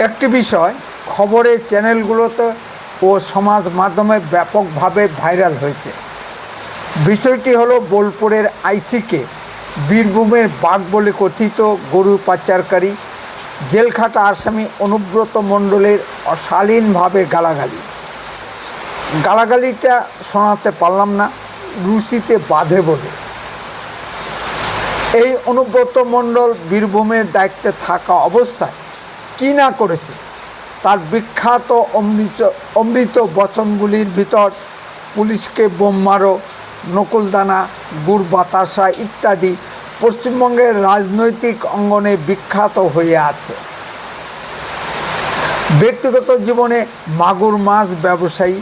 একটি বিষয় খবরের চ্যানেলগুলোতে ও সমাজ মাধ্যমে ব্যাপকভাবে ভাইরাল হয়েছে। বিষয়টি হলো বোলপুরের আইসিকে বীরভূমের বাঘ বলে কথিত গরু পাচারকারী জেলখাটা আসামি অনুব্রত মণ্ডলের অশালীনভাবে গালাগালিটা শোনাতে পারলাম না, রুচিতে বাধে বলে। এই অনুব্রত মণ্ডল বীরভূমের দায়িত্বে থাকা অবস্থায় কী না করেছে, তার বিখ্যাত অমৃত বচনগুলির ভিতর পুলিশকে বোম মারো, নকুলদানা, গুড় বাতাসা ইত্যাদি পশ্চিমবঙ্গের রাজনৈতিক অঙ্গনে বিখ্যাত হয়ে আছে। ব্যক্তিগত জীবনে মাগুর মাছ ব্যবসায়ী,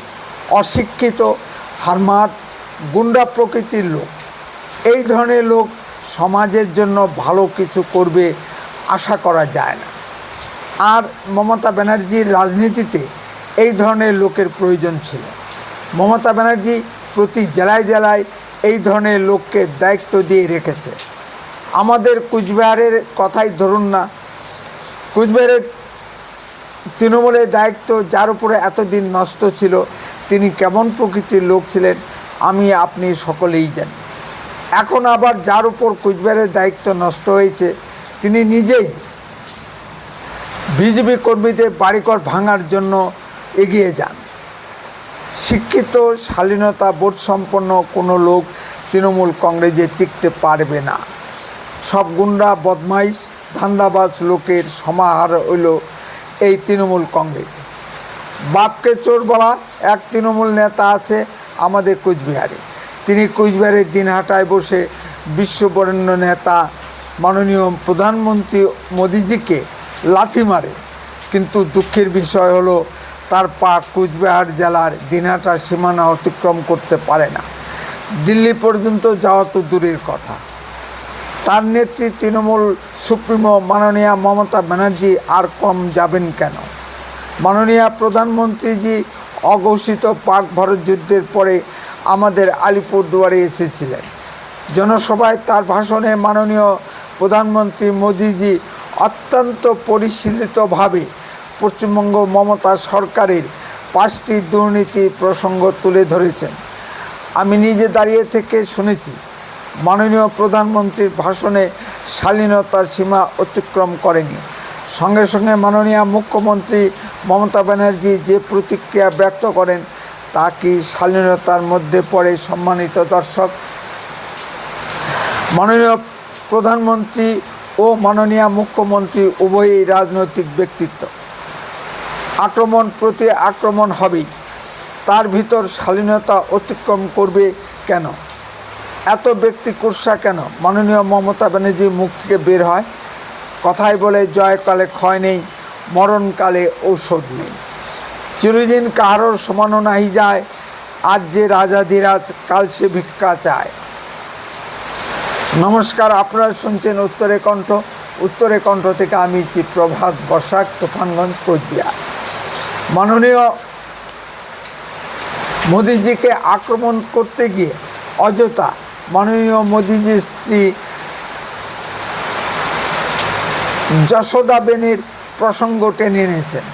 অশিক্ষিত, হারমাত, গুন্ডা প্রকৃতির লোক। এই ধরনের লোক সমাজের জন্য ভালো কিছু করবে আশা করা যায় না। আর মমতা ব্যানার্জির রাজনীতিতে এই ধরনের লোকের প্রয়োজন ছিল। মমতা ব্যানার্জি প্রতি জেলায় জেলায় এই ধরনের লোককে দায়িত্ব দিয়ে রেখেছে। আমাদের কুচবিহারের কথাই ধরুন না, কুচবিহারের তৃণমূলের দায়িত্ব যার উপরে এতদিন নষ্ট ছিল, তিনি কেমন প্রকৃতির লোক ছিলেন আমি আপনি সকলেই জানি। এখন আবার যার উপর কুচবিহারের দায়িত্ব নষ্ট হয়েছে, তিনি নিজেই বিজেপি কর্মীদের বাড়িঘর ভাঙার জন্য এগিয়ে যান। শিক্ষিত, শালীনতা বোধ সম্পন্ন কোনো লোক তৃণমূল কংগ্রেসে টিকতে পারবে না। সব গুন্ডা, বদমাইশ, ধান্দাবাজ লোকের সমাহার হইল এই তৃণমূল কংগ্রেস। বাপকে চোর বলা এক তৃণমূল নেতা আছে আমাদের কুচবিহারে। তিনি কুচবিহারের দিনহাটায় বসে বিশ্ববরেণ্য নেতা মাননীয় প্রধানমন্ত্রী মোদিজিকে লাথি মারে, কিন্তু দুঃখের বিষয় হলো তার পা কুচবিহার জেলার দিনহাটা সীমানা অতিক্রম করতে পারে না। দিল্লি পর্যন্ত যাওয়া তো দূরের কথা। তার নেত্রী তৃণমূল সুপ্রিমো মাননীয়া মমতা ব্যানার্জি আর কম যাবেন কেন? মাননীয়া প্রধানমন্ত্রীজি অঘোষিত পাক ভারত যুদ্ধের পরে আমাদের আলিপুরদুয়ারে এসেছিলেন। জনসভায় তার ভাষণে মাননীয় প্রধানমন্ত্রী মোদিজি অত্যন্ত পরিশীলিতভাবে পশ্চিমবঙ্গ মমতা সরকারের 5টি দুর্নীতি প্রসঙ্গ তুলে ধরেছেন। আমি নিজে দাঁড়িয়ে থেকে শুনেছি। মাননীয় প্রধানমন্ত্রীর ভাষণে শালীনতার সীমা অতিক্রম করেনি। সঙ্গে সঙ্গে মাননীয় মুখ্যমন্ত্রী মমতা ব্যানার্জি যে প্রতিক্রিয়া ব্যক্ত করেন, তা কি শালীনতার মধ্যে পড়ে? সম্মানিত দর্শক, মাননীয় প্রধানমন্ত্রী ও মাননীয় মুখ্যমন্ত্রী উভয়ই রাজনৈতিক ব্যক্তিত্ব। আক্রমণ প্রতি আক্রমণ হবেই, তার ভিতর শালীনতা অতিক্রম করবে কেন? এত ব্যক্তি কুৎসা কেন মাননীয় মমতা ব্যানার্জির মুখ থেকে বের হয়? কথায় বলে জয়কালে ক্ষয় নেই, মরণকালে ঔষধ নেই। চিরদিন কাহারোর সমানো নাহি যায়, আজ যে রাজাধিরাজ কাল সে ভিক্ষা চায়। নমস্কার, আপনারা শুনছেন উত্তরে কণ্ঠ থেকে আমি প্রভাত বসাক, তুফানগঞ্জ, কোচবিহার। মাননীয় মোদিজিকে আক্রমণ করতে গিয়ে অযথা মাননীয় মোদিজির স্ত্রী যশোদাবেনের প্রসঙ্গ টেনে এনেছেন।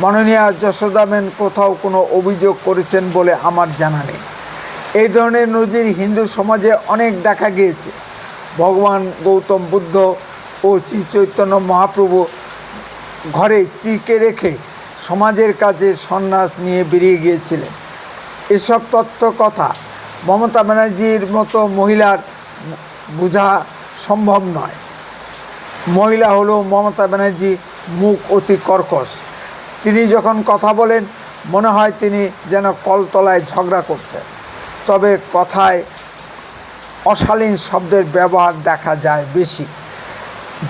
মাননীয় যশোদাবেন কোথাও কোনো অভিযোগ করেছেন বলে আমার জানা নেই। এই ধরনের নজির হিন্দু সমাজে অনেক দেখা গিয়েছে। ভগবান গৌতম বুদ্ধ ও শ্রী চৈতন্য মহাপ্রভু ঘরে স্ত্রীকে রেখে সমাজের কাছে সন্ন্যাস নিয়ে বেরিয়ে গিয়েছিলেন। এসব তথ্য কথা মমতা ব্যানার্জির মতো মহিলার বোঝা সম্ভব নয়। মহিলা হলো মমতা ব্যানার্জি মুখ অতি কর্কশ। তিনি যখন কথা বলেন মনে হয় তিনি যেন কলতলায় ঝগড়া করছেন। তবে কথায় অশালীন শব্দের ব্যবহার দেখা যায় বেশি।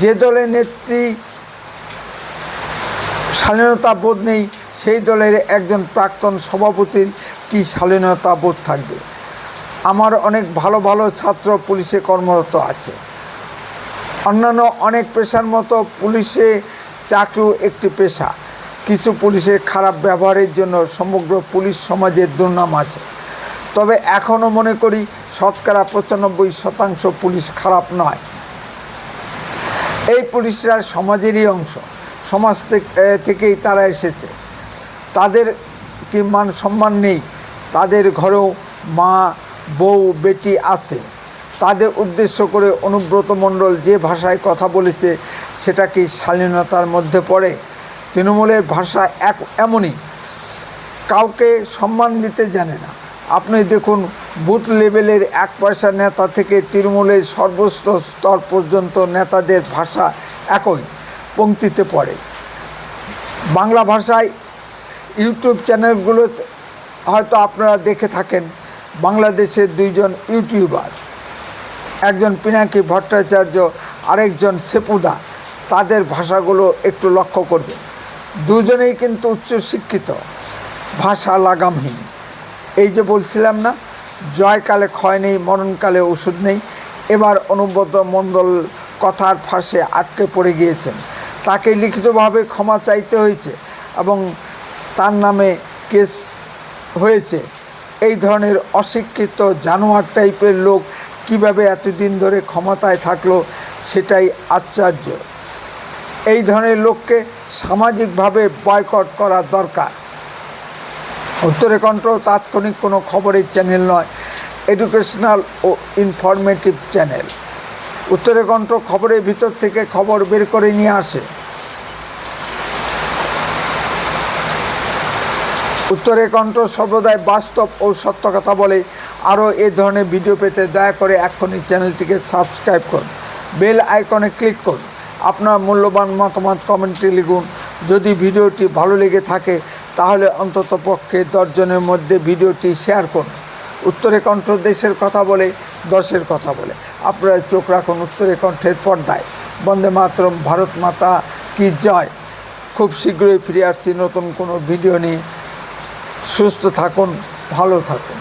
যে দলের নেত্রী শালীনতা বোধ নেই, সেই দলের একজন প্রাক্তন সভাপতির কি শালীনতা বোধ থাকবে? আমার অনেক ভালো ভালো ছাত্র পুলিশে কর্মরত আছে। অন্যান্য অনেক পেশার মতো পুলিশে চাকরিও একটি পেশা। কিছু পুলিশের খারাপ ব্যবহারের জন্য সমগ্র পুলিশ সমাজের দুর্নাম আছে। তবে এখনও মনে করি 95% পুলিশ খারাপ নয়। এই পুলিশরা সমাজেরই অংশ। সমাজ থেকেই তারা এসেছে। তাদের কি মান সম্মান নেই? তাদের ঘরেও মা, বউ, বেটি আছে। তাদের উদ্দেশ্য করে অনুব্রত মণ্ডল যে ভাষায় কথা বলেছে সেটা কি শালীনতার মধ্যে পড়ে? তৃণমূলের ভাষা এমনই, কাউকে সম্মান দিতে জানে না। আপনি দেখুন, বুথ লেভেলের 1 পয়সা নেতা থেকে তৃণমূলের সর্বোচ্চ স্তর পর্যন্ত নেতাদের ভাষা একই পংক্তিতে পড়ে। বাংলা ভাষায় ইউটিউব চ্যানেলগুলোতে হয়তো আপনারা দেখে থাকেন, বাংলাদেশের 2 জন ইউটিউবার, একজন পিনাকি ভট্টাচার্য, আরেকজন সেপুদা, তাদের ভাষাগুলো একটু লক্ষ্য করবেন। দুজনেই কিন্তু উচ্চশিক্ষিত, ভাষা লাগামহীন। এই যে বলছিলাম না, জয়কালে ক্ষয় নেই, মরণকালে ওষুধ নেই। এবার অনুব্রত মণ্ডল কথার ফাঁসে আটকে পড়ে গিয়েছেন। তাকে লিখিতভাবে ক্ষমা চাইতে হয়েছে এবং তার নামে কেস হয়েছে। এই ধরনের অশিক্ষিত জানোয়ার টাইপের লোক কিভাবে এতদিন ধরে ক্ষমতায় থাকলো সেটাই আশ্চর্য। এই ধরনের লোককে সামাজিকভাবে বয়কট করা দরকার। উত্তরে কণ্ঠ তাৎক্ষণিক কোনো খবরের চ্যানেল নয়, এডুকেশনাল ও ইনফরমেটিভ চ্যানেল। উত্তরে কণ্ঠ খবরের ভিতর থেকে খবর বের করে নিয়ে আসে। উত্তরে কণ্ঠ সর্বদাই বাস্তব ও সত্য কথা বলে। আরও এ ধরনের ভিডিও পেতে দয়া করে এক্ষুনি চ্যানেলটিকে সাবস্ক্রাইব করুন, বেল আইকনে ক্লিক করুন, আপনার মূল্যবান মতামত কমেন্টে লিখুন। যদি ভিডিওটি ভালো লেগে থাকে তাহলে অন্ততপক্ষে 10 জনের মধ্যে ভিডিওটি শেয়ার করুন। উত্তরে কণ্ঠ দেশের কথা বলে, দশের কথা বলে। আপনারা চোখ রাখুন উত্তরে কণ্ঠের পর্দায়। বন্দে মাতরম, ভারত মাতা কি জয়। খুব শীঘ্রই ফিরে আসছি নতুন কোনো ভিডিও নিয়ে। সুস্থ থাকুন, ভালো থাকুন।